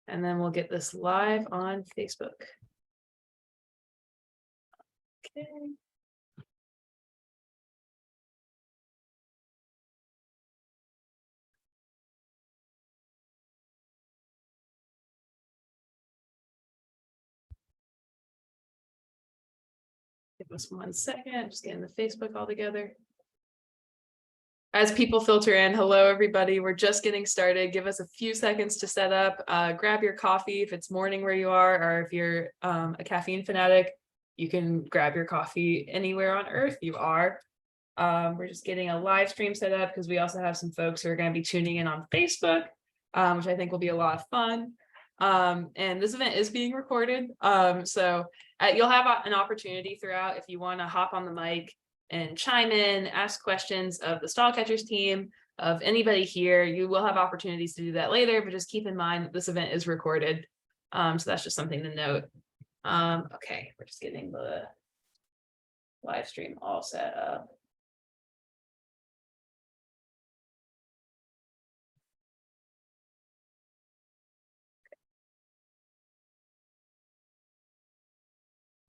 And then we'll get this live on Facebook. Okay. Give us 1 second, just getting the Facebook all together. As people filter in, hello everybody, we're just getting started. Give us a few seconds to set up, grab your coffee if it's morning where you are, or if you're a caffeine fanatic, you can grab your coffee anywhere on earth you are. We're just getting a live stream set up because we also have some folks who are going to be tuning in on Facebook, which I think will be a lot of fun. And this event is being recorded, so you'll have an opportunity throughout if you want to hop on the mic and chime in, ask questions of the stall catchers team, of anybody here. You will have opportunities to do that later, but just keep in mind that this event is recorded. So that's just something to note. Okay, we're just getting the live stream all set up.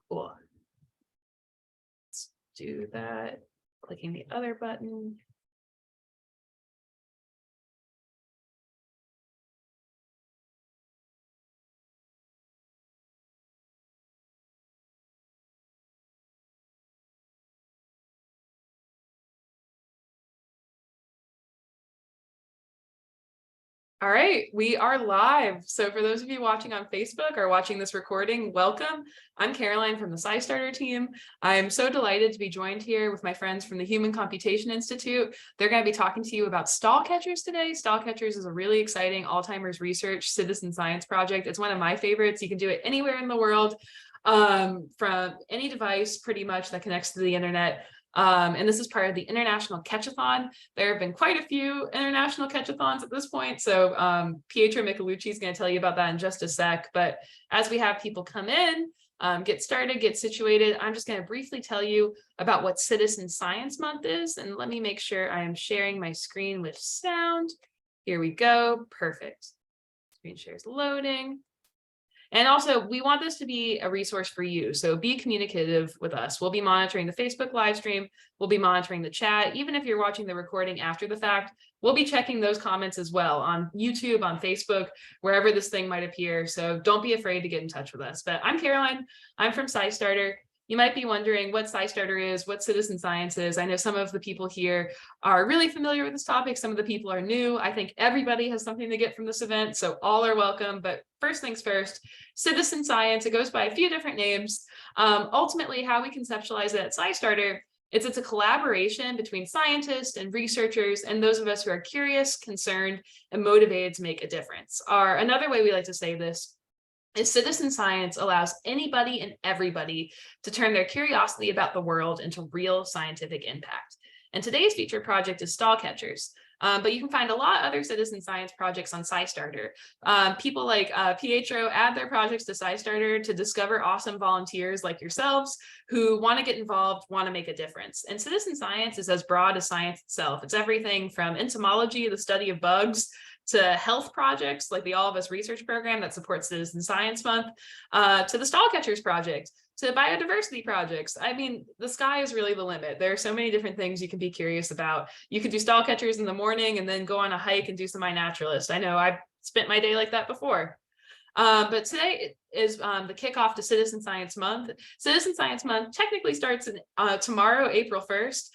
Cool. Let's do that. Clicking the other button. All right, we are live. So for those of you watching on Facebook or watching this recording, welcome. I'm Caroline from the SciStarter team. I'm so delighted to be joined here with my friends from the Human Computation Institute. They're going to be talking to you about stall catchers today. Stall catchers is a really exciting Alzheimer's research citizen science project. It's one of my favorites. You can do it anywhere in the world, from any device pretty much that connects to the internet. And this is part of the International Catchathon. There have been quite a few International Catchathons at this point. So Pietro Michelucci is going to tell you about that in just a sec. But as we have people come in, get started, get situated, I'm just going to briefly tell you about what Citizen Science Month is. And let me make sure I am sharing my screen with sound. Here we go. Perfect. Screen share is loading. And also, we want this to be a resource for you. So be communicative with us. We'll be monitoring the Facebook live stream. We'll be monitoring the chat. Even if you're watching the recording after the fact, we'll be checking those comments as well on YouTube, on Facebook, wherever this thing might appear. So don't be afraid to get in touch with us. But I'm Caroline. I'm from SciStarter. You might be wondering what SciStarter is, what citizen science is. I know some of the people here are really familiar with this topic. Some of the people are new. I think everybody has something to get from this event, so all are welcome. But first things first, citizen science, it goes by a few different names. Ultimately, how we conceptualize it at SciStarter, it's a collaboration between scientists and researchers and those of us who are curious, concerned, and motivated to make a difference. Another way we like to say this is citizen science allows anybody and everybody to turn their curiosity about the world into real scientific impact. And today's featured project is stall catchers. But you can find a lot of other citizen science projects on SciStarter. People like Pietro add their projects to SciStarter to discover awesome volunteers like yourselves who want to get involved, want to make a difference. And citizen science is as broad as science itself. It's everything from entomology, the study of bugs, to health projects like the All of Us research program that supports Citizen Science Month, to the Stall Catchers project, to biodiversity projects. I mean, the sky is really the limit. There are so many different things you can be curious about. You could do stall catchers in the morning and then go on a hike and do some iNaturalist. I know I've spent my day like that before. But today is the kickoff to Citizen Science Month. Citizen Science Month technically starts tomorrow, April 1st.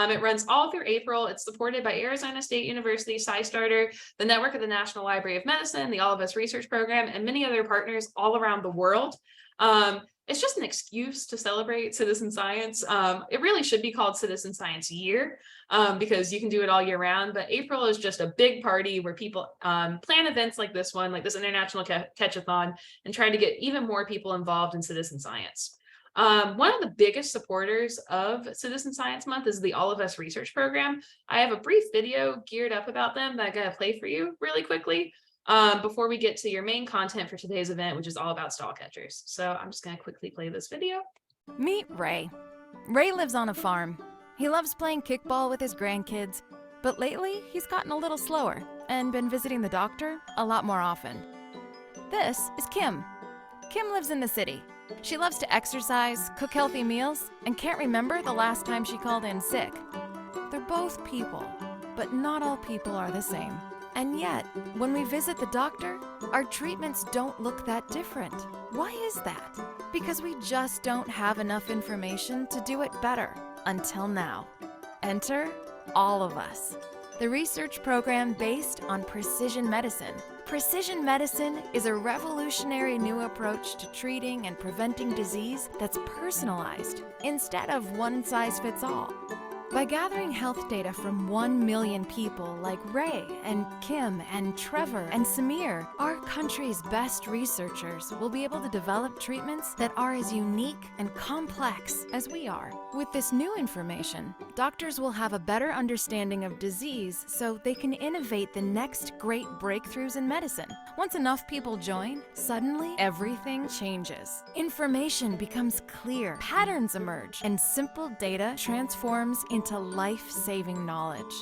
It runs all through April. It's supported by Arizona State University, SciStarter, the network of the National Library of Medicine, the All of Us research program, and many other partners all around the world. It's just an excuse to celebrate citizen science. It really should be called Citizen Science Year because you can do it all year round. But April is just a big party where people plan events like this one, like this International Catchathon, and try to get even more people involved in citizen science. One of the biggest supporters of Citizen Science Month is the All of Us research program. I have a brief video geared up about them that I'm going to play for you really quickly. Before we get to your main content for today's event, which is all about stall catchers. So I'm just going to quickly play this video. Meet Ray. Ray lives on a farm. He loves playing kickball with his grandkids, but lately he's gotten a little slower, and been visiting the doctor a lot more often. This is Kim. Kim lives in the city. She loves to exercise, cook healthy meals, and can't remember the last time she called in sick. They're both people, but not all people are the same. And yet, when we visit the doctor, our treatments don't look that different. Why is that? Because we just don't have enough information to do it better, until now. Enter all of us, the research program based on precision medicine. Precision medicine is a revolutionary new approach to treating and preventing disease that's personalized instead of one size fits all. By gathering health data from 1 million people like Ray and Kim and Trevor and Samir, our country's best researchers will be able to develop treatments that are as unique and complex as we are. With this new information, doctors will have a better understanding of disease so they can innovate the next great breakthroughs in medicine. Once enough people join, suddenly everything changes. Information becomes clear, patterns emerge, and simple data transforms into life-saving knowledge.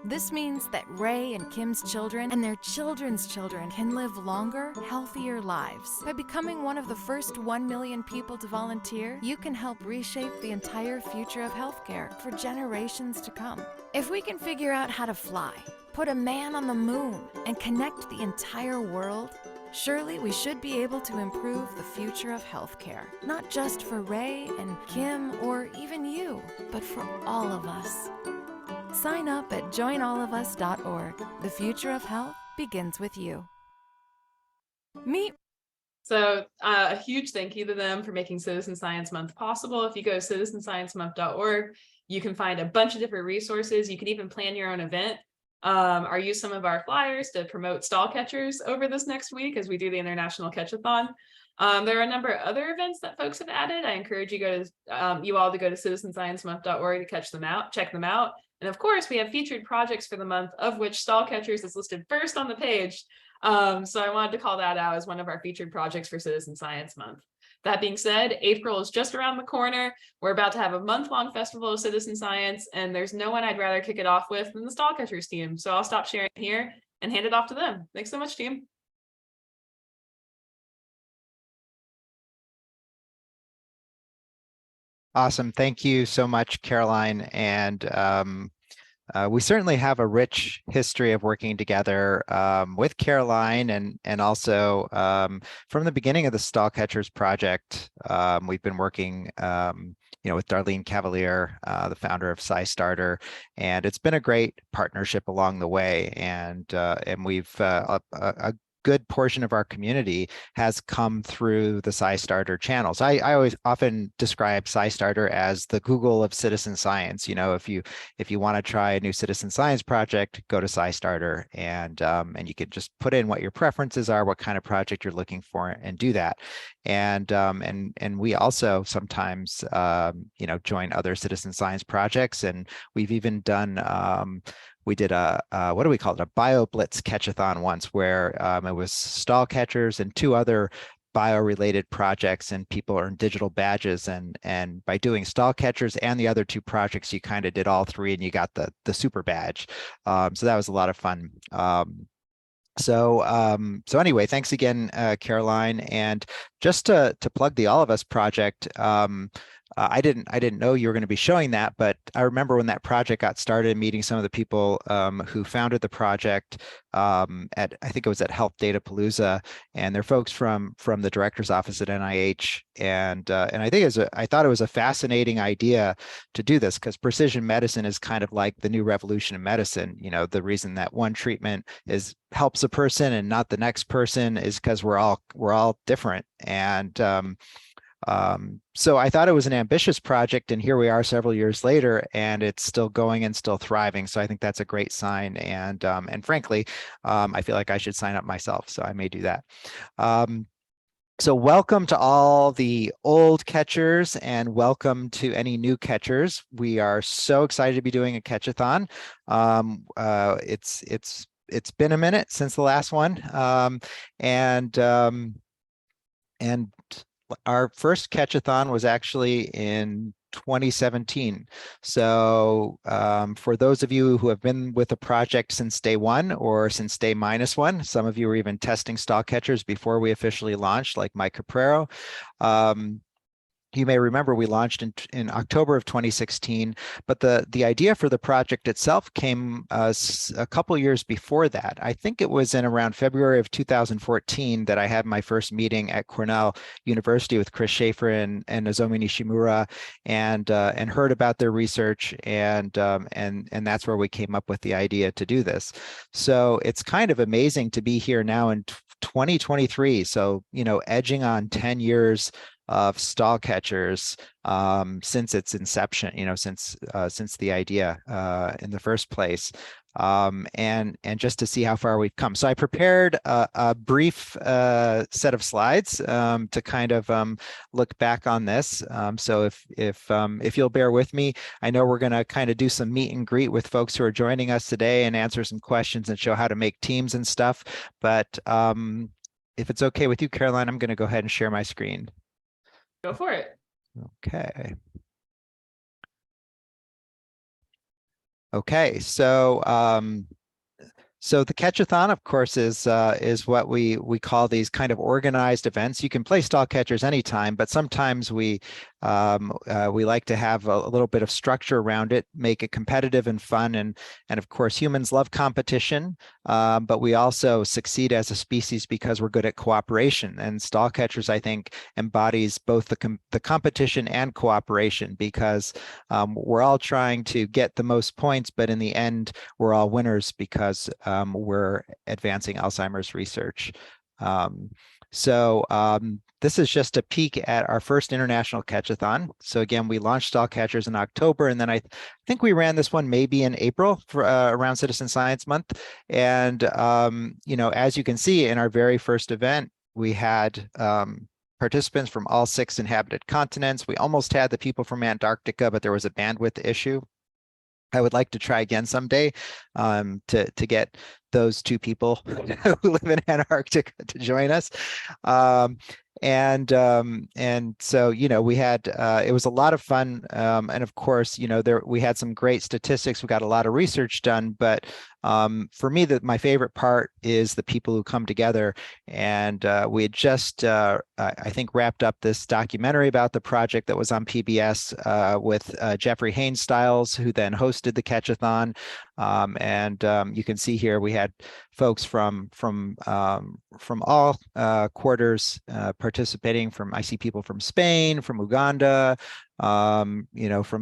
This means that Ray and Kim's children and their children's children can live longer, healthier lives. By becoming one of the first 1 million people to volunteer, you can help reshape the entire future of healthcare for generations to come. If we can figure out how to fly, put a man on the moon, and connect the entire world, surely we should be able to improve the future of healthcare. Not just for Ray and Kim or even you, but for all of us. Sign up at joinallofus.org. The future of health begins with you. Meet. So a huge thank you to them for making Citizen Science Month possible. If you go to citizensciencemonth.org, you can find a bunch of different resources. You can even plan your own event or use some of our flyers to promote stall catchers over this next week as we do the International Catchathon. There are a number of other events that folks have added. I encourage you all to go to citizensciencemonth.org to check them out. And of course, we have featured projects for the month, of which stall catchers is listed first on the page. So I wanted to call that out as one of our featured projects for Citizen Science Month. That being said, April is just around the corner. We're about to have a month-long festival of citizen science, and there's no one I'd rather kick it off with than the stall catchers team. So I'll stop sharing here and hand it off to them. Thanks so much, team. Awesome. Thank you so much, Caroline. And we certainly have a rich history of working together with Caroline and also from the beginning of the Stall Catchers project. We've been working with Darlene Cavalier, the founder of SciStarter, and it's been a great partnership along the way. And we've a good portion of our community has come through the SciStarter channels. I always often describe SciStarter as the Google of citizen science. If you want to try a new citizen science project, go to SciStarter and you can just put in what your preferences are, what kind of project you're looking for, and do that. And we also sometimes join other citizen science projects, and we've even done we did a what do we call it? A BioBlitz catchathon once, where it was stall catchers and 2 other bio-related projects, and people earned digital badges. And by doing stall catchers and the other 2 projects, you kind of did all 3, and you got the super badge. So that was a lot of fun. So anyway, thanks again, Caroline. And just to plug the All of Us project, I didn't know you were going to be showing that, but I remember when that project got started, meeting some of the people who founded the project I think it was at Health Data Palooza, and they're folks from the director's office at NIH. And I think I thought it was a fascinating idea to do this, because precision medicine is kind of like the new revolution in medicine. The reason that one treatment helps a person and not the next person is because we're all different. And so I thought it was an ambitious project, and here we are several years later, and it's still going and still thriving. So I think that's a great sign. And frankly, I feel like I should sign up myself, so I may do that. So welcome to all the old catchers, and welcome to any new catchers. We are so excited to be doing a catchathon. It's been a minute since the last one, and our first catchathon was actually in 2017. So for those of you who have been with the project since day one or since day -1, some of you were even testing stall catchers before we officially launched, like Mike Caprero. You may remember we launched in October of 2016, but the idea for the project itself came a couple years before that. I think it was in around February of 2014 that I had my first meeting at Cornell University with Chris Schaefer and Nozomi Nishimura, and heard about their research, and that's where we came up with the idea to do this. So it's kind of amazing to be here now in 2023. So, edging on 10 years of stall catchers since its inception, since the idea in the first place, and just to see how far we've come. So I prepared a brief set of slides to kind of look back on this. So if you'll bear with me, I know we're going to kind of do some meet and greet with folks who are joining us today and answer some questions and show how to make teams and stuff. But if it's okay with you, Caroline, I'm going to go ahead and share my screen. Go for it. Okay. Okay, so so the Catchathon, of course, is what we call these kind of organized events. You can play stall catchers anytime, but sometimes we like to have a little bit of structure around it, make it competitive and fun, and of course humans love competition, but we also succeed as a species because we're good at cooperation. And stall catchers, I think, embodies both the competition and cooperation, because we're all trying to get the most points, but in the end, we're all winners because we're advancing Alzheimer's research. This is just a peek at our first International Catchathon. So again, we launched stall catchers in October, and then I think we ran this one maybe in April for around Citizen Science Month. And as you can see in our very first event, we had participants from all 6 inhabited continents. We almost had the people from Antarctica, but there was a bandwidth issue. I would like to try again someday to get those 2 people who live in Antarctica to join us. And so, we had, it was a lot of fun. And of course, we had some great statistics. We got a lot of research done, but for me, my favorite part is the people who come together. And we had just, I think, wrapped up this documentary about the project that was on PBS with Jeffrey Haynes Stiles, who then hosted the Catchathon. You can see here we had folks from all quarters participating. I see people from Spain, from Uganda, from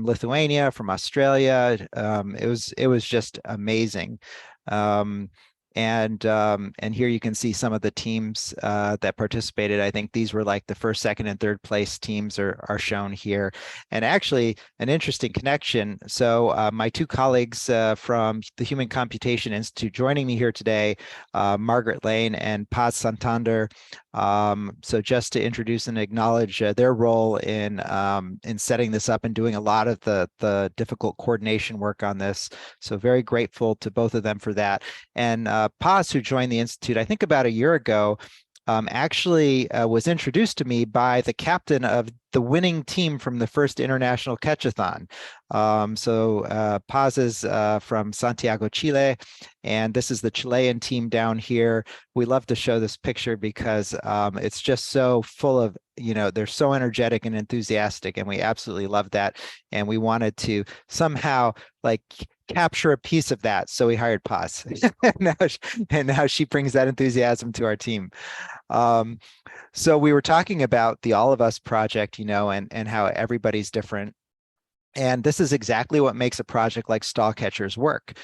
Lithuania, from Australia. It was just amazing. And here you can see some of the teams that participated. I think these were like the first, second, and third place teams are shown here. And actually, an interesting connection. So my 2 colleagues from the Human Computation Institute joining me here today, Margaret Lane and Paz Santander. So just to introduce and acknowledge their role in setting this up and doing a lot of the difficult coordination work on this. So very grateful to both of them for that. And Paz, who joined the Institute, I think about a year ago, actually was introduced to me by the captain of the winning team from the first International Catchathon. Paz is from Santiago, Chile, and this is the Chilean team down here. We love to show this picture because it's just so full of, they're so energetic and enthusiastic, and we absolutely love that. And we wanted to somehow capture a piece of that. So we hired Paz. and now she brings that enthusiasm to our team. So we were talking about the All of Us project, and how everybody's different. And this is exactly what makes a project like Stall Catchers work.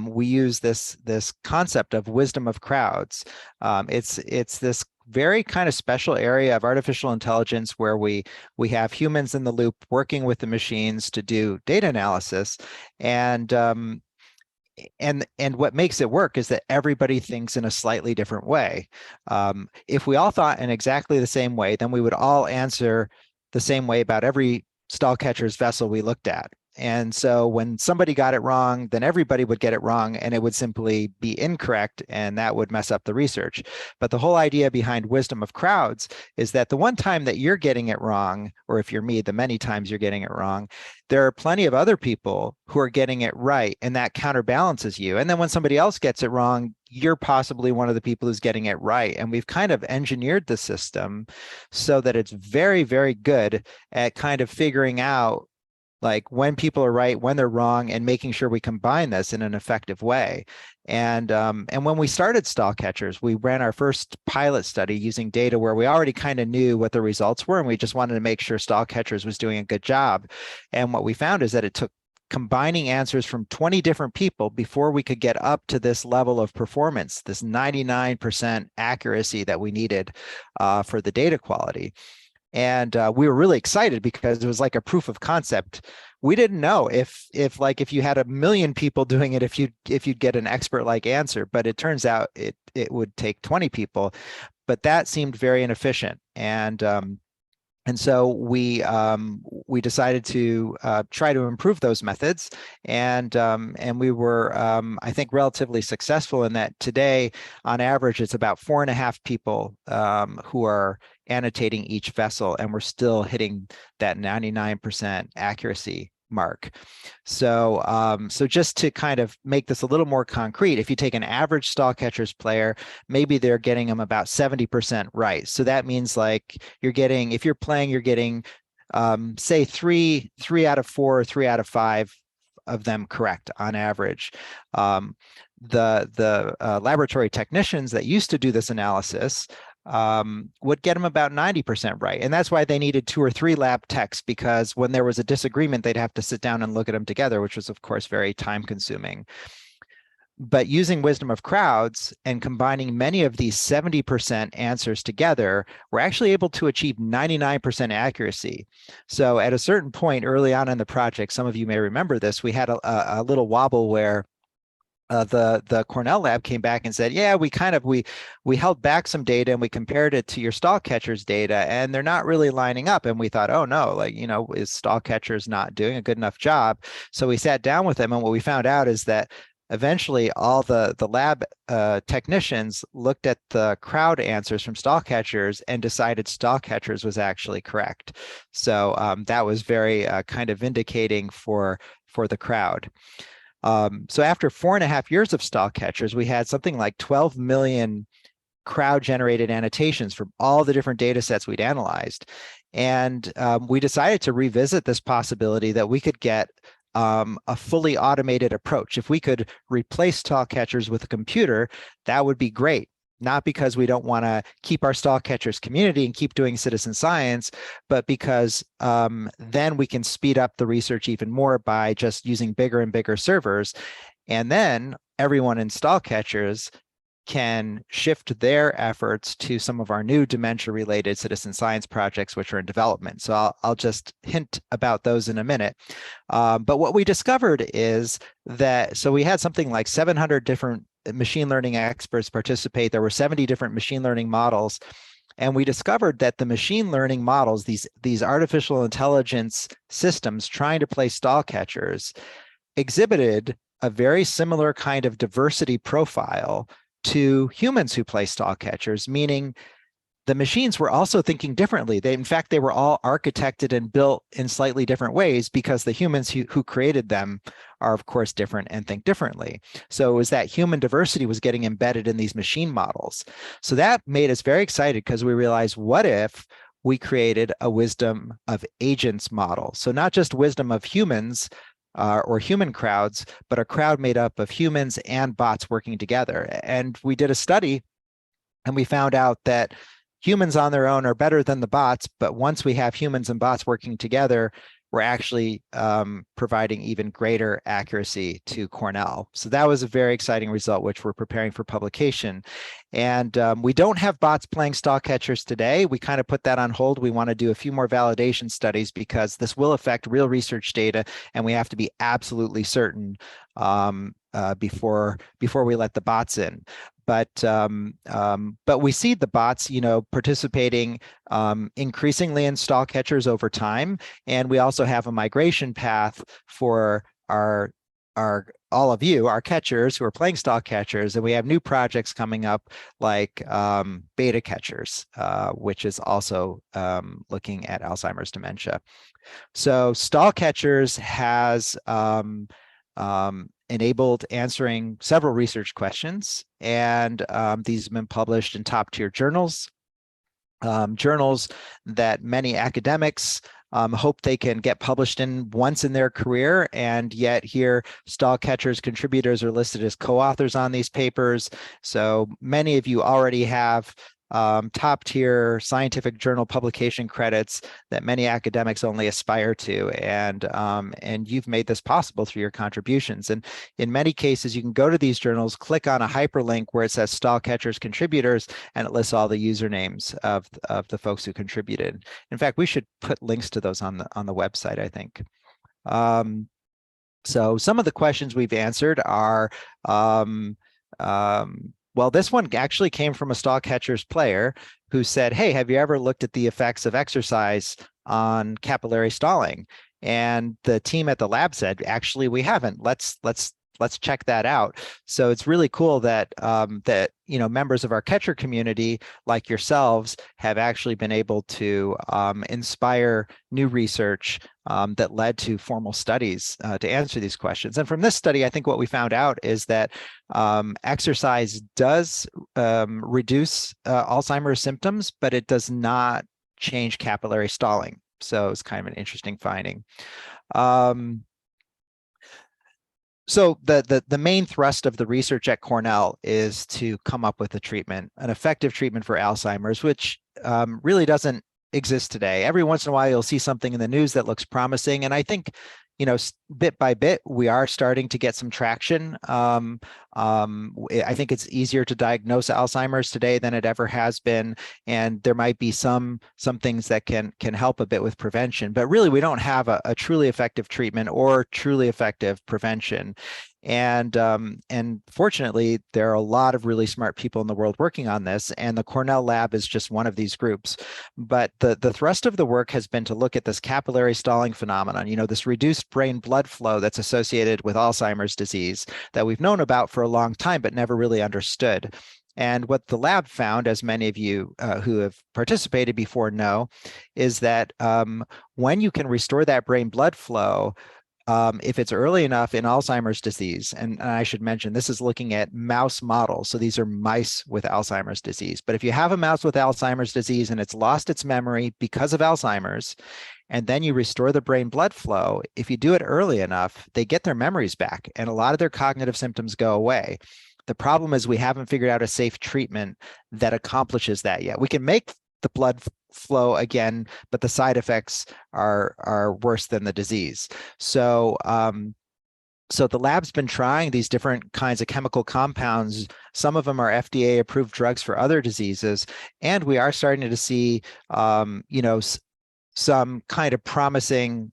We use this concept of wisdom of crowds. It's this very kind of special area of artificial intelligence where we have humans in the loop working with the machines to do data analysis. And what makes it work is that everybody thinks in a slightly different way. If we all thought in exactly the same way, then we would all answer the same way about every stall catcher's vessel we looked at. And so when somebody got it wrong, then everybody would get it wrong and it would simply be incorrect, and that would mess up the research. But the whole idea behind wisdom of crowds is that the one time that you're getting it wrong, or if you're me, the many times you're getting it wrong, there are plenty of other people who are getting it right, and that counterbalances you. And then when somebody else gets it wrong, you're possibly one of the people who's getting it right. And we've kind of engineered the system so that it's very, very good at kind of figuring out like when people are right, when they're wrong, and making sure we combine this in an effective way. And when we started stall catchers, we ran our first pilot study using data where we already kind of knew what the results were, and we just wanted to make sure stall catchers was doing a good job. And what we found is that it took combining answers from 20 different people before we could get up to this level of performance, this 99% accuracy that we needed for the data quality. And we were really excited because it was like a proof of concept. We didn't know if you had 1 million people doing it, if you'd get an expert-like answer, but it turns out it would take 20 people. But that seemed very inefficient. And so we decided to try to improve those methods, and we were I think relatively successful in that. Today, on average, it's about 4.5 people who are annotating each vessel, and we're still hitting that 99% accuracy mark. So just to kind of make this a little more concrete, if you take an average stall catchers player, maybe they're getting them about 70% right. So that means like if you're playing, you're getting say three out of 4 or 3 out of 5 of them correct on average. The laboratory technicians that used to do this analysis would get them about 90% right. And that's why they needed 2 or 3 lab techs, because when there was a disagreement, they'd have to sit down and look at them together, which was, of course, very time consuming. But using wisdom of crowds and combining many of these 70% answers together, we're actually able to achieve 99% accuracy. So at a certain point early on in the project, some of you may remember this, we had a little wobble where the Cornell lab came back and said, yeah, we held back some data and we compared it to your stall catchers data, and they're not really lining up. And we thought, oh no, like, is stall catchers not doing a good enough job? So we sat down with them, and what we found out is that eventually all the lab technicians looked at the crowd answers from stall catchers and decided stall catchers was actually correct. So that was very kind of vindicating for the crowd. So after 4.5 years of stall catchers, we had something like 12 million crowd-generated annotations from all the different data sets we'd analyzed. And we decided to revisit this possibility that we could get a fully automated approach. If we could replace stall catchers with a computer, that would be great. Not because we don't want to keep our stall catchers community and keep doing citizen science, but because then we can speed up the research even more by just using bigger and bigger servers. And then everyone in stall catchers can shift their efforts to some of our new dementia-related citizen science projects, which are in development. So I'll just hint about those in a minute. But what we discovered is that, so we had something like 700 different machine learning experts participate. There were 70 different machine learning models. And we discovered that the machine learning models, these artificial intelligence systems trying to play stall catchers, exhibited a very similar kind of diversity profile to humans who play stall catchers, meaning the machines were also thinking differently. In fact, they were all architected and built in slightly different ways because the humans who created them are, of course, different and think differently. So it was that human diversity was getting embedded in these machine models. So that made us very excited because we realized, what if we created a wisdom of agents model? So not just wisdom of humans or human crowds, but a crowd made up of humans and bots working together. And we did a study and we found out that humans on their own are better than the bots, but once we have humans and bots working together, we're actually providing even greater accuracy to Cornell. So that was a very exciting result, which we're preparing for publication. And we don't have bots playing stall catchers today. We kind of put that on hold. We want to do a few more validation studies because this will affect real research data, and we have to be absolutely certain before we let the bots in. but we see the bots, participating increasingly in stall catchers over time, and we also have a migration path for our all of you, our catchers who are playing stall catchers, and we have new projects coming up like beta catchers, which is also looking at Alzheimer's dementia. So stall catchers has enabled answering several research questions, and these have been published in top-tier journals, journals that many academics hope they can get published in once in their career, and yet here stall catchers contributors are listed as co-authors on these papers. So many of you already have top tier scientific journal publication credits that many academics only aspire to, and you've made this possible through your contributions. And in many cases, you can go to these journals, click on a hyperlink where it says stall catchers contributors, and it lists all the usernames of the folks who contributed. In fact, we should put links to those on the website, I think. So some of the questions we've answered are well, this one actually came from a stall catchers player who said, hey, have you ever looked at the effects of exercise on capillary stalling? And the team at the lab said, actually, we haven't. Let's check that out. So it's really cool that members of our catcher community like yourselves have actually been able to inspire new research that led to formal studies to answer these questions. And from this study, I think what we found out is that exercise does reduce Alzheimer's symptoms, but it does not change capillary stalling. So it's kind of an interesting finding. So the main thrust of the research at Cornell is to come up with a treatment, an effective treatment for Alzheimer's, which really doesn't exist today. Every once in a while, you'll see something in the news that looks promising, and I think, bit by bit, we are starting to get some traction. I think it's easier to diagnose Alzheimer's today than it ever has been, and there might be some things that can help a bit with prevention. But really, we don't have a truly effective treatment or truly effective prevention. And fortunately, there are a lot of really smart people in the world working on this, and the Cornell lab is just one of these groups. But the thrust of the work has been to look at this capillary stalling phenomenon, this reduced brain blood flow that's associated with Alzheimer's disease that we've known about for a long time, but never really understood. And what the lab found, as many of you who have participated before know, is that when you can restore that brain blood flow, if it's early enough in Alzheimer's disease, and I should mention, this is looking at mouse models. So these are mice with Alzheimer's disease. But if you have a mouse with Alzheimer's disease and it's lost its memory because of Alzheimer's, and then you restore the brain blood flow, if you do it early enough, they get their memories back and a lot of their cognitive symptoms go away. The problem is we haven't figured out a safe treatment that accomplishes that yet. We can make the blood flow again, but the side effects are worse than the disease. So the lab's been trying these different kinds of chemical compounds. Some of them are FDA approved drugs for other diseases, and we are starting to see some kind of promising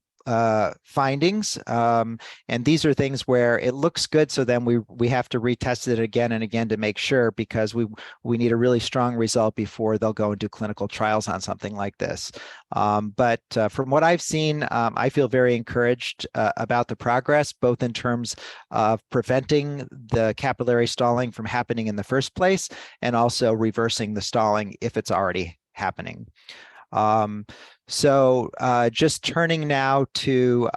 findings, and these are things where it looks good, so then we have to retest it again and again to make sure, because we need a really strong result before they'll go and do clinical trials on something like this. But from what I've seen, I feel very encouraged about the progress, both in terms of preventing the capillary stalling from happening in the first place, and also reversing the stalling if it's already happening. So just turning now to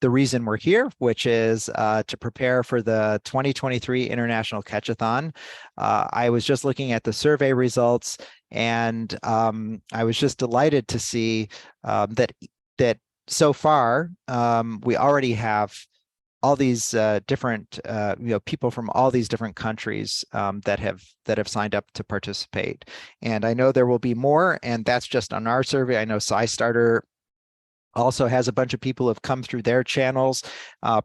the reason we're here, which is to prepare for the 2023 International Catchathon. I was just looking at the survey results, and I was just delighted to see that so far we already have all these different people from all these different countries that have signed up to participate. And I know there will be more, and that's just on our survey. I know SciStarter also has a bunch of people who have come through their channels,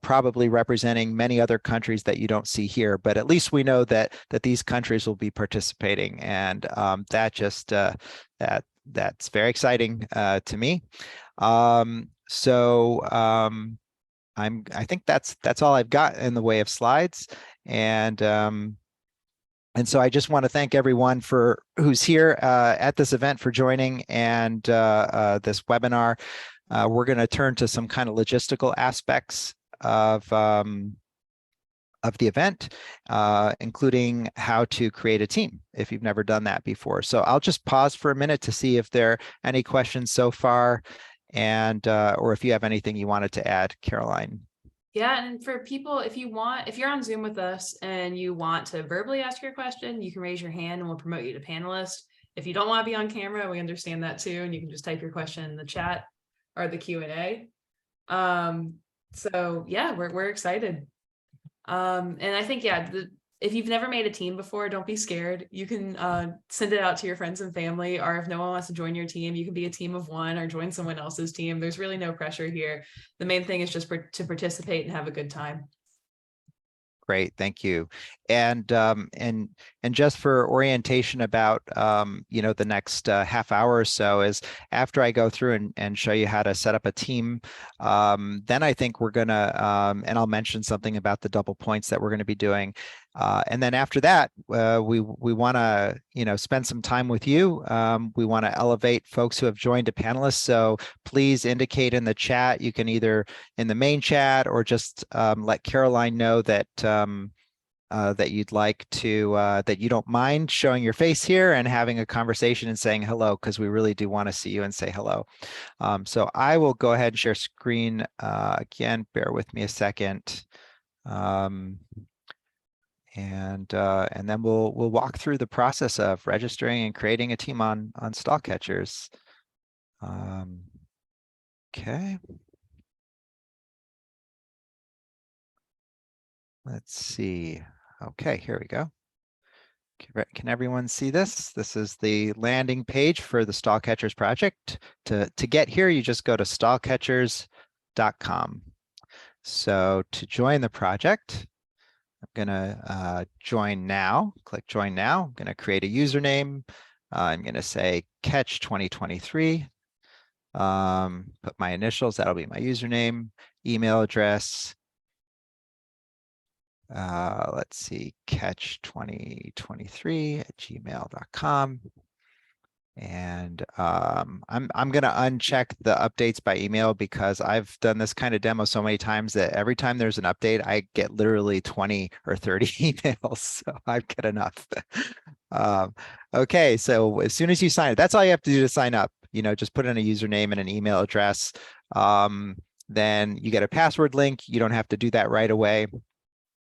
probably representing many other countries that you don't see here. But at least we know that these countries will be participating, and that just that's very exciting to me. I think that's all I've got in the way of slides, and And so I just want to thank everyone for who's here at this event for joining and this webinar. We're going to turn to some kind of logistical aspects of the event, including how to create a team if you've never done that before. So I'll just pause for a minute to see if there are any questions so far, and or if you have anything you wanted to add, Caroline. Yeah, and for people, if you're on Zoom with us and you want to verbally ask your question, you can raise your hand and we'll promote you to panelist. If you don't want to be on camera, we understand that too, and you can just type your question in the chat or the Q&A. So yeah, we're excited. And I think, yeah, if you've never made a team before, don't be scared. You can send it out to your friends and family, or if no one wants to join your team, you can be a team of one or join someone else's team. There's really no pressure here. The main thing is just to participate and have a good time. Great, thank you. And just for orientation about the next half hour or so is after I go through and show you how to set up a team, then I think we're gonna and I'll mention something about the double points that we're going to be doing. And then after that, we want to spend some time with you. We want to elevate folks who have joined to panelists. So please indicate in the chat. You can either in the main chat or just let Caroline know that that you'd like to that you don't mind showing your face here and having a conversation and saying hello, because we really do want to see you and say hello. So I will go ahead and share screen again. Bear with me a second. And then we'll walk through the process of registering and creating a team on stall catchers. Okay. Let's see. Okay, here we go. Can everyone see this? This is the landing page for the Stall Catchers project. To get here, you just go to stallcatchers.com. So to join the project, I'm gonna join now, click join now. I'm gonna create a username. I'm gonna say catch 2023. Put my initials, that'll be my username, email address. Let's see, catch2023@gmail.com. And I'm going to uncheck the updates by email because I've done this kind of demo so many times that every time there's an update, I get literally 20 or 30 emails. So I've got enough. Okay, so as soon as you sign it, that's all you have to do to sign up. Just put in a username and an email address. Then you get a password link. You don't have to do that right away.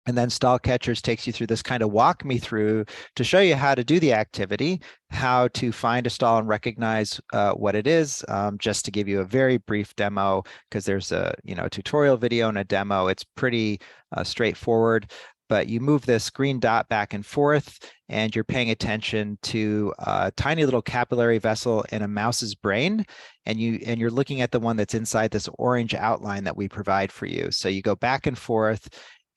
And then Stall Catchers takes you through this kind of walk me through to show you how to do the activity, how to find a stall and recognize what it is. Just to give you a very brief demo, because there's a tutorial video and a demo. It's pretty straightforward. But you move this green dot back and forth, and you're paying attention to a tiny little capillary vessel in a mouse's brain, and you're looking at the one that's inside this orange outline that we provide for you. So you go back and forth.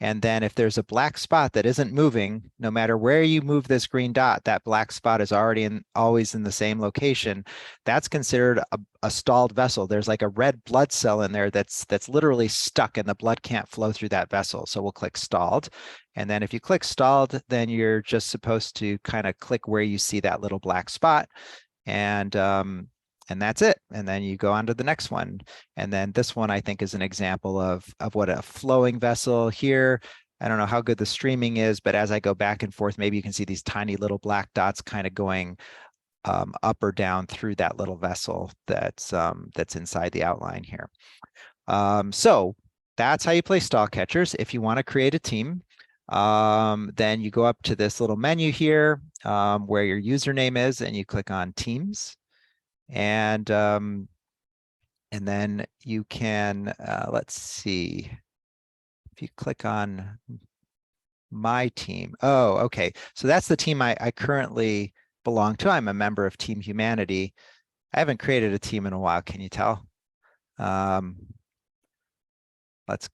And then if there's a black spot that isn't moving, no matter where you move this green dot, that black spot is always in the same location. That's considered a stalled vessel. There's like a red blood cell in there that's literally stuck and the blood can't flow through that vessel. So we'll click stalled. And then if you click stalled, then you're just supposed to kind of click where you see that little black spot. And that's it. And then you go on to the next one. And then this one, I think, is an example of what a flowing vessel here. I don't know how good the streaming is, but as I go back and forth, maybe you can see these tiny little black dots kind of going up or down through that little vessel that's inside the outline here. So that's how you play stall catchers. If you want to create a team, then you go up to this little menu here where your username is, and you click on Teams. And then you can, let's see, if you click on my team. Oh, okay. So that's the team I currently belong to. I'm a member of Team Humanity. I haven't created a team in a while. Can you tell? Let's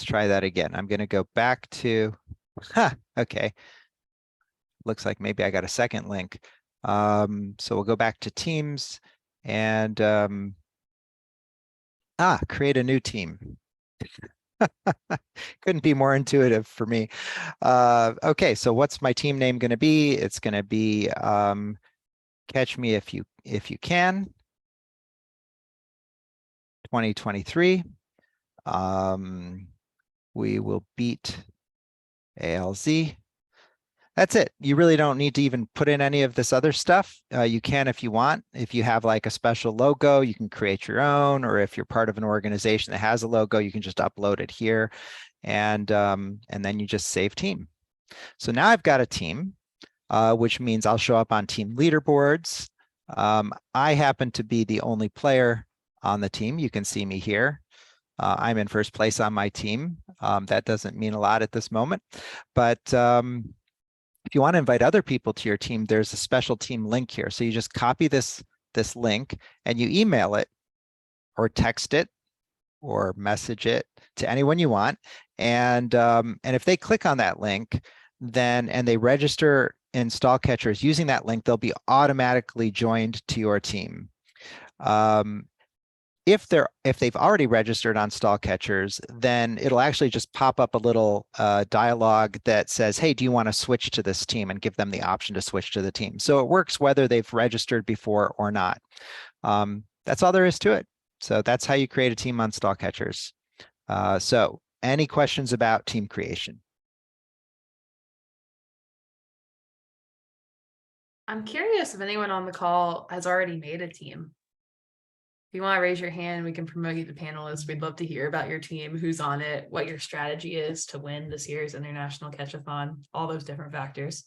try that again. I'm going to go back to, okay. Looks like maybe I got a second link. So we'll go back to Teams and create a new team. Couldn't be more intuitive for me. Okay, so what's my team name going to be? It's going to be Catch Me If You Can 2023. We will beat ALZ. That's it. You really don't need to even put in any of this other stuff. You can if you want. If you have like a special logo, you can create your own, or if you're part of an organization that has a logo, you can just upload it here, and then you just save team. So now I've got a team, which means I'll show up on team leaderboards. I happen to be the only player on the team. You can see me here. I'm in first place on my team. That doesn't mean a lot at this moment, but if you want to invite other people to your team, there's a special team link here. So you just copy this link and you email it or text it or message it to anyone you want. And if they click on that link, and they register in StallCatchers using that link, they'll be automatically joined to your team. If they've already registered on StallCatchers, then it'll actually just pop up a little dialog that says, hey, do you want to switch to this team, and give them the option to switch to the team. So it works whether they've registered before or not. That's all there is to it. So that's how you create a team on StallCatchers. So any questions about team creation? I'm curious if anyone on the call has already made a team. If you want to raise your hand, we can promote you to panelists. We'd love to hear about your team, who's on it, what your strategy is to win this year's International Catchathon, all those different factors.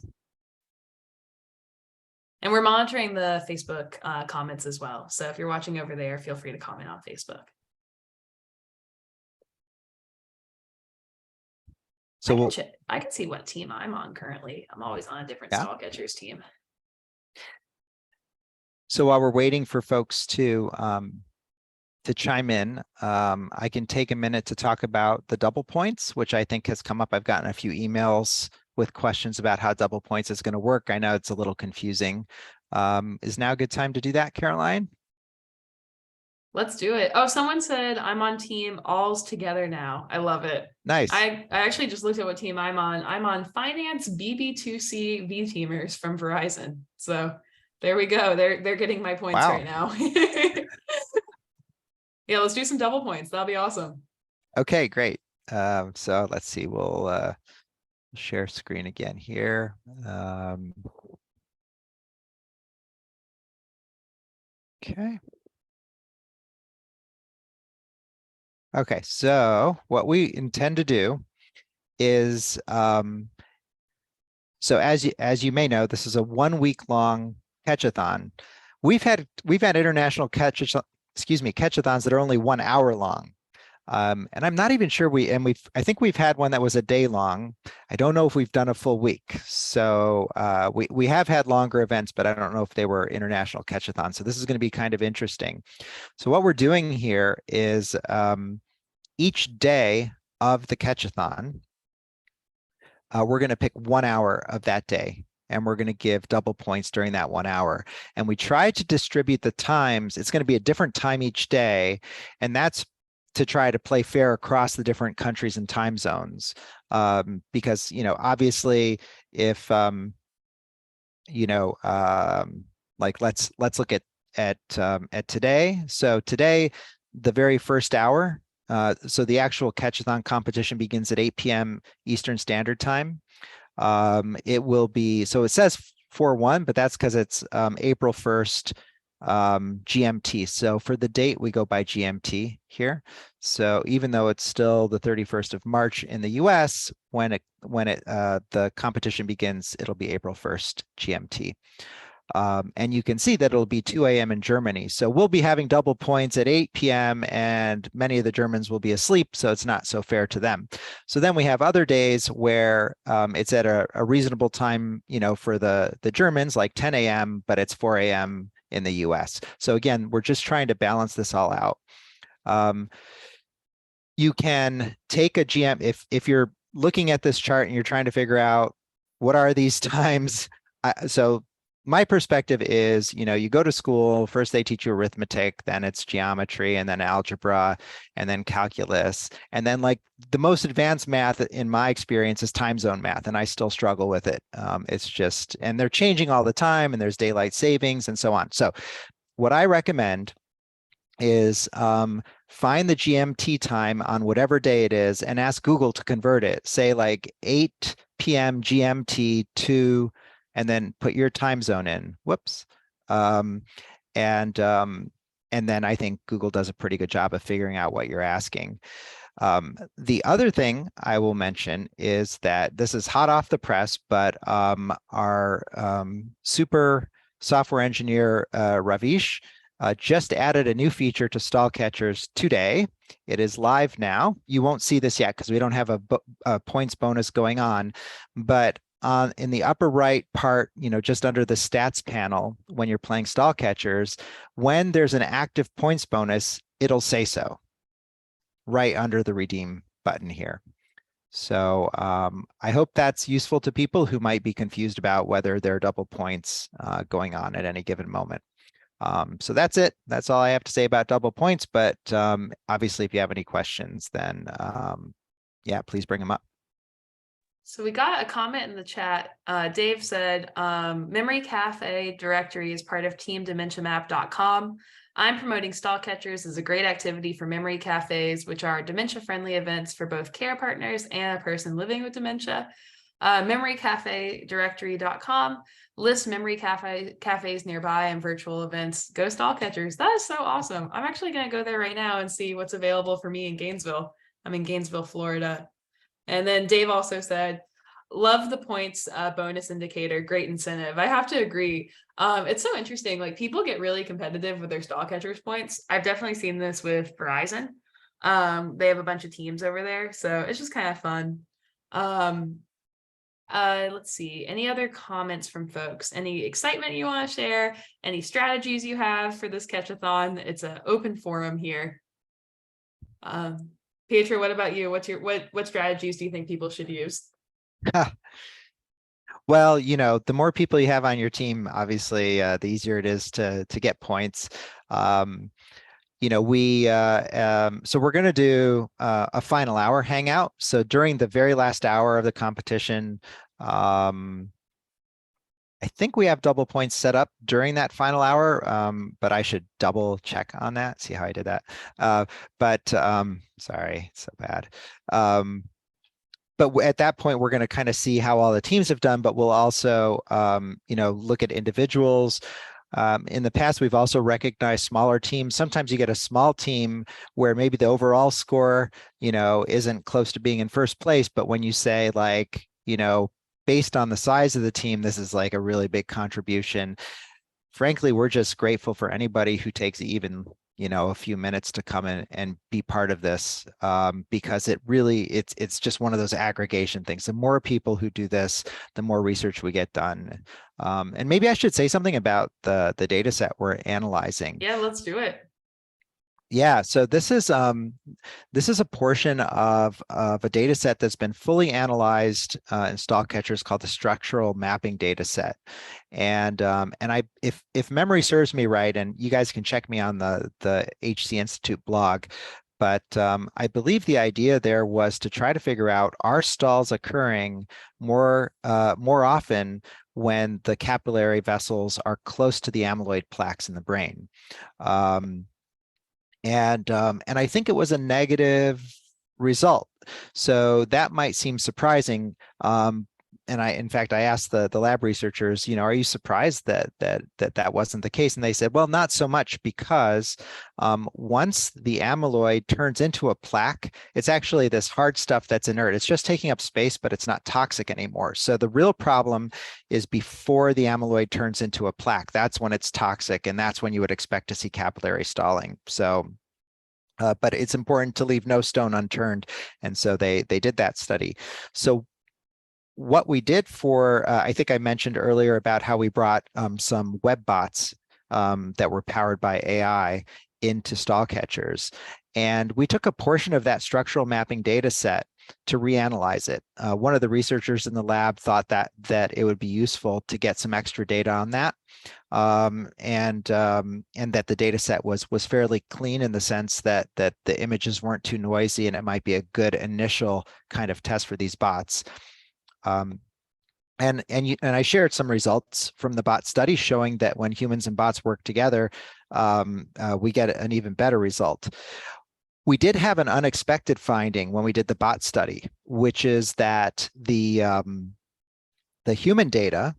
And we're monitoring the Facebook comments as well. So if you're watching over there, feel free to comment on Facebook. So I can see what team I'm on currently. I'm always on a different StallCatchers team. So while we're waiting for folks to chime in, I can take a minute to talk about the double points, which I think has come up. I've gotten a few emails with questions about how double points is going to work. I know it's a little confusing. Is now a good time to do that, Caroline? Let's do it. Oh, someone said I'm on team All's Together now. I love it. Nice. I actually just looked at what team I'm on. I'm on Finance BB2C V Teamers from Verizon. So there we go. They're getting my points right now. Yeah, let's do some double points. That'll be awesome. Okay, great. So let's see. We'll share screen again here. Okay. Okay, so what we intend to do is, so as you may know, this is a 1 week long catchathon. We've had international catchathons that are only 1 hour long. And I'm not even sure I think we've had one that was a day long. I don't know if we've done a full week. So we have had longer events, but I don't know if they were international catchathons. So this is going to be kind of interesting. So what we're doing here is each day of the catchathon, we're going to pick 1 hour of that day, and we're going to give double points during that 1 hour. And we try to distribute the times. It's going to be a different time each day, and that's to try to play fair across the different countries and time zones. Because, obviously, if, like let's look at today. So today, the very first hour, so the actual catchathon competition begins at 8 p.m. Eastern Standard Time. It will be, so it says 4/1, but that's because it's April 1st GMT. So for the date, we go by GMT here. So even though it's still the 31st of March in the US, when the competition begins, it'll be April 1st GMT. And you can see that it'll be 2 a.m. in Germany. So we'll be having double points at 8 p.m. and many of the Germans will be asleep, so it's not so fair to them. So then we have other days where it's at a reasonable time, for the Germans, like 10 a.m., but it's 4 a.m. in the US. So again, we're just trying to balance this all out. You can take a GM, if you're looking at this chart and you're trying to figure out what are these times, so my perspective is, you go to school, first they teach you arithmetic, then it's geometry, and then algebra, and then calculus. And then like the most advanced math in my experience is time zone math, and I still struggle with it. It's just, and they're changing all the time, and there's daylight savings and so on. So what I recommend is find the GMT time on whatever day it is and ask Google to convert it. Say like 8 p.m. GMT to, and then put your time zone in. Whoops. Um, and then I think Google does a pretty good job of figuring out what you're asking. The other thing I will mention is that this is hot off the press, but our super software engineer, Ravish, just added a new feature to stall catchers today. It is live now. You won't see this yet because we don't have a points bonus going on, but in the upper right part, just under the stats panel, when you're playing stall catchers, when there's an active points bonus, it'll say so right under the redeem button here. So I hope that's useful to people who might be confused about whether there are double points going on at any given moment. So that's it. That's all I have to say about double points. But obviously, if you have any questions, then yeah, please bring them up. So we got a comment in the chat. Dave said, Memory Cafe directory is part of teamdementiamap.com. I'm promoting stall catchers as a great activity for memory cafes, which are dementia-friendly events for both care partners and a person living with dementia. Memorycafedirectory.com lists memory cafes nearby and virtual events. Go stall catchers. That is so awesome. I'm actually going to go there right now and see what's available for me in Gainesville. I'm in Gainesville, Florida. And then Dave also said, love the points bonus indicator, great incentive. I have to agree. It's so interesting. Like people get really competitive with their stall catchers points. I've definitely seen this with Verizon. They have a bunch of teams over there, so it's just kind of fun. Let's see, any other comments from folks? Any excitement you want to share? Any strategies you have for this catchathon? It's an open forum here. Pietro, what about you? What strategies do you think people should use? Well, the more people you have on your team, obviously, the easier it is to get points. So we're going to do a final hour hangout. So during the very last hour of the competition, I think we have double points set up during that final hour, but I should double check on that, see how I did that. Sorry, it's so bad. But at that point, we're going to kind of see how all the teams have done, but we'll also, look at individuals. In the past, we've also recognized smaller teams. Sometimes you get a small team where maybe the overall score, isn't close to being in first place, but when you say like, based on the size of the team, this is like a really big contribution. Frankly, we're just grateful for anybody who takes even, a few minutes to come in and be part of this, because it's just one of those aggregation things. The more people who do this, the more research we get done. And maybe I should say something about the data set we're analyzing. Yeah, let's do it. Yeah, so this is a portion of a data set that's been fully analyzed in stall catchers called the structural mapping data set. And if memory serves me right, and you guys can check me on the HC Institute blog, but I believe the idea there was to try to figure out, are stalls occurring more often when the capillary vessels are close to the amyloid plaques in the brain? And I think it was a negative result. So that might seem surprising. And in fact, I asked the lab researchers, are you surprised that wasn't the case? And they said, well, not so much, because once the amyloid turns into a plaque, it's actually this hard stuff that's inert. It's just taking up space, but it's not toxic anymore. So the real problem is before the amyloid turns into a plaque. That's when it's toxic, and that's when you would expect to see capillary stalling. So but it's important to leave no stone unturned. And so they did that study. So what we did for, I think I mentioned earlier about how we brought some web bots that were powered by AI into stall catchers. And we took a portion of that structural mapping data set to reanalyze it. One of the researchers in the lab thought that it would be useful to get some extra data on that. And that the data set was fairly clean in the sense that the images weren't too noisy, and it might be a good initial kind of test for these bots. And I shared some results from the bot study showing that when humans and bots work together, we get an even better result. We did have an unexpected finding when we did the bot study, which is that the human data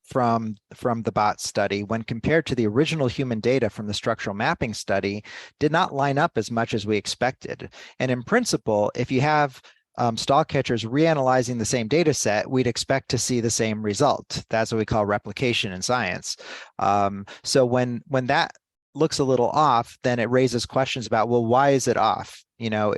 from the bot study, when compared to the original human data from the structural mapping study, did not line up as much as we expected. And in principle, if you have stall catchers reanalyzing the same data set, we'd expect to see the same result. That's what we call replication in science. So when that looks a little off, then it raises questions about, well, why is it off? You know,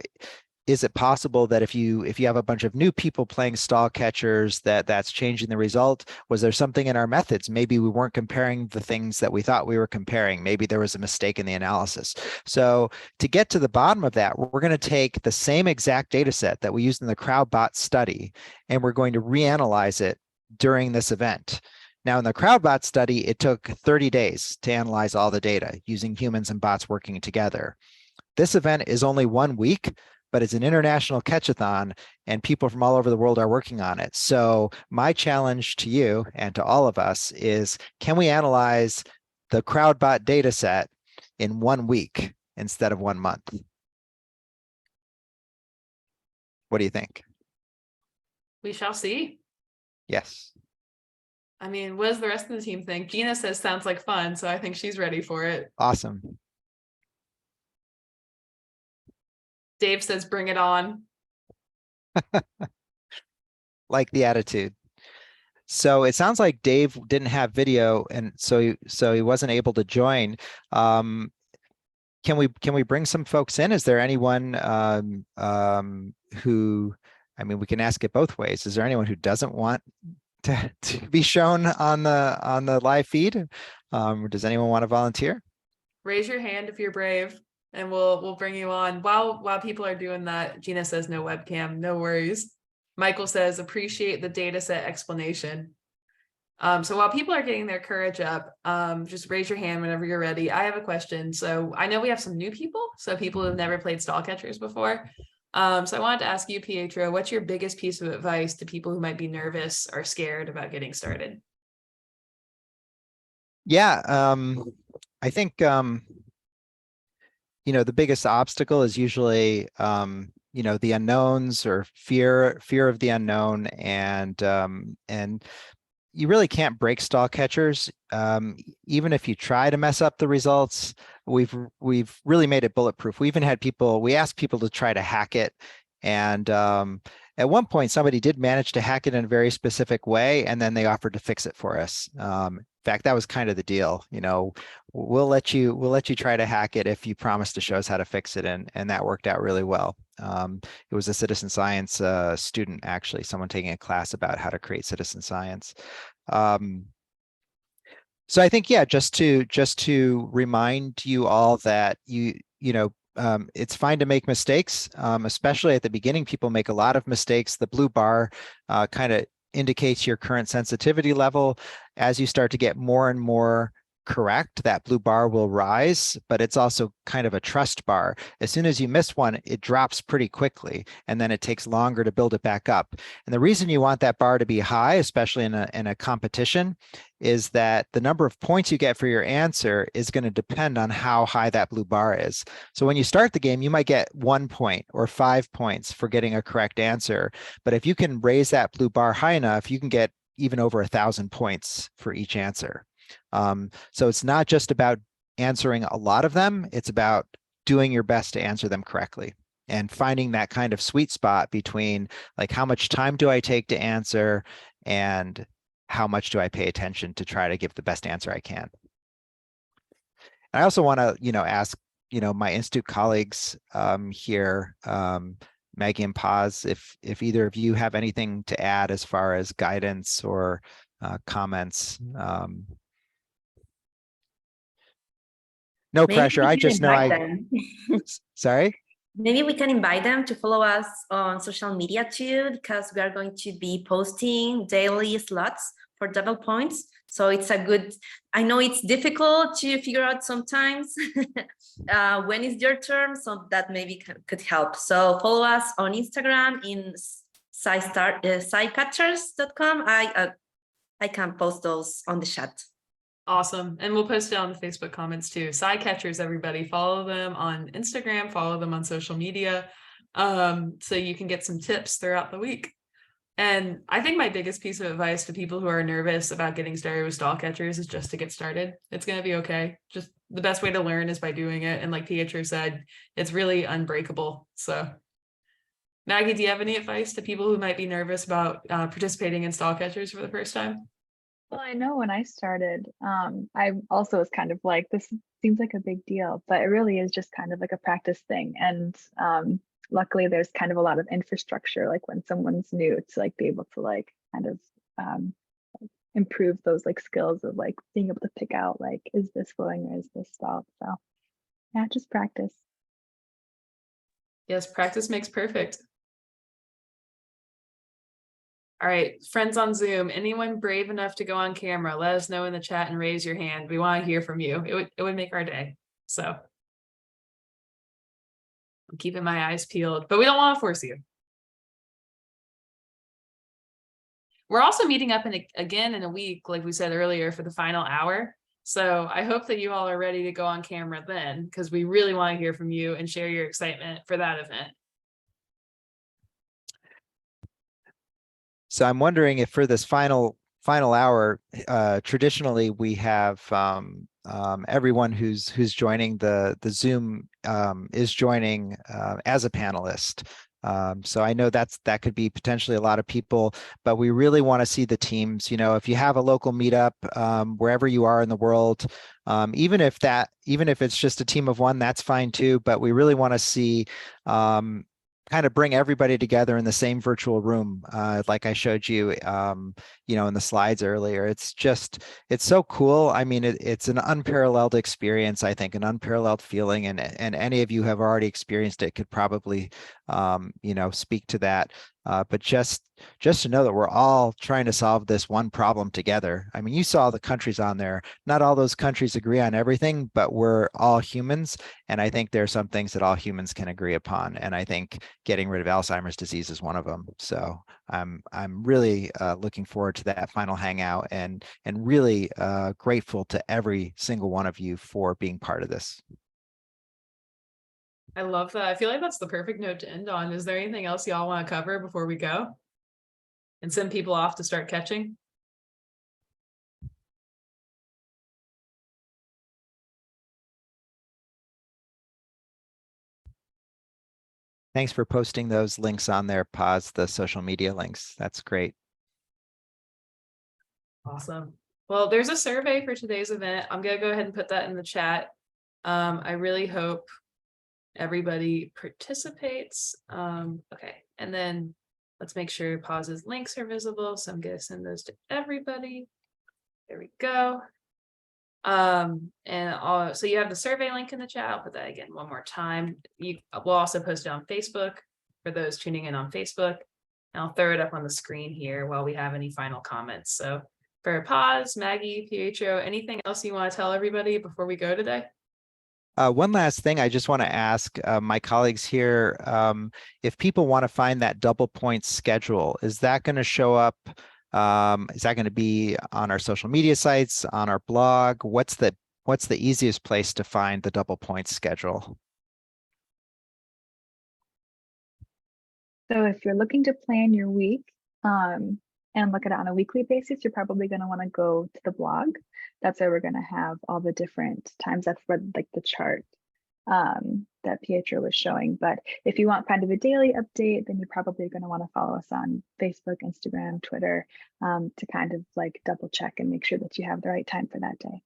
is it possible that if you have a bunch of new people playing stall catchers, that's changing the result? Was there something in our methods? Maybe we weren't comparing the things that we thought we were comparing. Maybe there was a mistake in the analysis. So to get to the bottom of that, we're going to take the same exact data set that we used in the CrowdBot study, and we're going to reanalyze it during this event. Now, in the CrowdBot study, it took 30 days to analyze all the data using humans and bots working together. This event is only 1 week, but it's an international catchathon, and people from all over the world are working on it. So my challenge to you and to all of us is, can we analyze the CrowdBot data set in 1 week instead of 1 month? What do you think? We shall see. Yes. I mean, what does the rest of the team think? Gina says sounds like fun, so I think she's ready for it. Awesome. Dave says bring it on. Like the attitude. So it sounds like Dave didn't have video, and so he wasn't able to join. Can we bring some folks in? Is there anyone who, I mean, we can ask it both ways. Is there anyone who doesn't want to be shown on the live feed? Does anyone want to volunteer? Raise your hand if you're brave, and we'll bring you on. While people are doing that, Gina says no webcam, no worries. Michael says appreciate the data set explanation. So while people are getting their courage up, just raise your hand whenever you're ready. I have a question. So I know we have some new people, so people who've never played stall catchers before. So I wanted to ask you, Pietro, what's your biggest piece of advice to people who might be nervous or scared about getting started? Yeah, I think the biggest obstacle is usually the unknowns or fear of the unknown, and you really can't break stall catchers. Even if you try to mess up the results, we've really made it bulletproof. We even had we asked people to try to hack it. And at one point, somebody did manage to hack it in a very specific way, and then they offered to fix it for us. In fact, that was kind of the deal. We'll let you try to hack it if you promise to show us how to fix it, and that worked out really well. It was a citizen science student, actually, someone taking a class about how to create citizen science. So I think, yeah, just to remind you all that it's fine to make mistakes, especially at the beginning. People make a lot of mistakes. The blue bar kind of indicates your current sensitivity level. As you start to get more and more correct, that blue bar will rise, but it's also kind of a trust bar. As soon as you miss one, it drops pretty quickly, and then it takes longer to build it back up. And the reason you want that bar to be high, especially in a competition, is that the number of points you get for your answer is going to depend on how high that blue bar is. So when you start the game, you might get 1 point or 5 points for getting a correct answer. But if you can raise that blue bar high enough, you can get even over 1,000 points for each answer. So it's not just about answering a lot of them, it's about doing your best to answer them correctly and finding that kind of sweet spot between, like, how much time do I take to answer and how much do I pay attention to try to give the best answer I can. And I also want to, ask, my institute colleagues here, Maggie and Paz, if either of you have anything to add as far as guidance or comments. No Maybe pressure. we I can just know invite them. sorry. Maybe we can invite them to follow us on social media too, because we are going to be posting daily slots for double points. So it's a good, I know it's difficult to figure out sometimes when is your turn, so that maybe could help. So follow us on Instagram in SciCatchers.com. I can post those on the chat. Awesome. And we'll post it on the Facebook comments too. SciCatchers, everybody, follow them on Instagram, follow them on social media, so you can get some tips throughout the week. And I think my biggest piece of advice to people who are nervous about getting started with stall catchers is just to get started. It's going to be okay. Just the best way to learn is by doing it. And like Pietro said, it's really unbreakable. So Maggie, do you have any advice to people who might be nervous about participating in stall catchers for the first time? Well, I know when I started, I also was kind of like, this seems like a big deal, but it really is just kind of like a practice thing. And luckily there's kind of a lot of infrastructure, like when someone's new, to like be able to like kind of improve those like skills of like being able to pick out like, is this flowing or is this stalled? So yeah, just practice. Yes, practice makes perfect. All right, friends on Zoom, anyone brave enough to go on camera, let us know in the chat and raise your hand. We want to hear from you. It would make our day. So I'm keeping my eyes peeled, but we don't want to force you. We're also meeting up again in a week, like we said earlier, for the final hour. So I hope that you all are ready to go on camera then, because we really want to hear from you and share your excitement for that event. So I'm wondering if for this final hour, traditionally we have everyone who's joining the Zoom is joining as a panelist. So I know that could be potentially a lot of people, but we really want to see the teams. You know, if you have a local meetup wherever you are in the world, even if it's just a team of one, that's fine too. But we really want to see kind of bring everybody together in the same virtual room, like I showed you, you know, in the slides earlier. It's so cool. I mean, it's an unparalleled experience, I think, an unparalleled feeling, and any of you have already experienced it could probably, you know, speak to that. But just to know that we're all trying to solve this one problem together. I mean, you saw the countries on there. Not all those countries agree on everything, but we're all humans. And I think there are some things that all humans can agree upon. And I think getting rid of Alzheimer's disease is one of them. So I'm really looking forward to that final hangout, and really grateful to every single one of you for being part of this. I love that. I feel like that's the perfect note to end on. Is there anything else y'all want to cover before we go and send people off to start catching? Thanks for posting those links on there, Paz, the social media links. That's great. Awesome. Well, there's a survey for today's event. I'm going to go ahead and put that in the chat. I really hope everybody participates. Okay, and then let's make sure Paz's links are visible. So I'm going to send those to everybody. There we go. So you have the survey link in the chat. I'll put that again one more time. We'll also post it on Facebook for those tuning in on Facebook. And I'll throw it up on the screen here while we have any final comments. So for Paz, Maggie, Pietro, anything else you want to tell everybody before we go today? One last thing I just want to ask my colleagues here, if people want to find that double points schedule, is that going to show up? Is that going to be on our social media sites, on our blog? What's the easiest place to find the double points schedule? So if you're looking to plan your week and look at it on a weekly basis, you're probably going to want to go to the blog. That's where we're going to have all the different times. That's where like the chart that Pietro was showing. But if you want kind of a daily update, then you're probably going to want to follow us on Facebook, Instagram, Twitter, to kind of like double check and make sure that you have the right time for that day.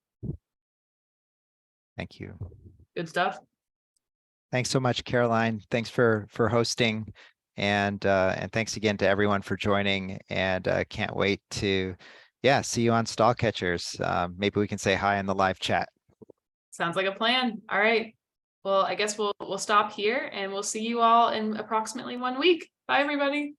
Thank you. Good stuff. Thanks so much, Caroline. Thanks for hosting, and thanks again to everyone for joining. And can't wait to see you on Stall Catchers. Maybe we can say hi in the live chat. Sounds like a plan. All right. Well, I guess we'll stop here and we'll see you all in approximately 1 week. Bye, everybody.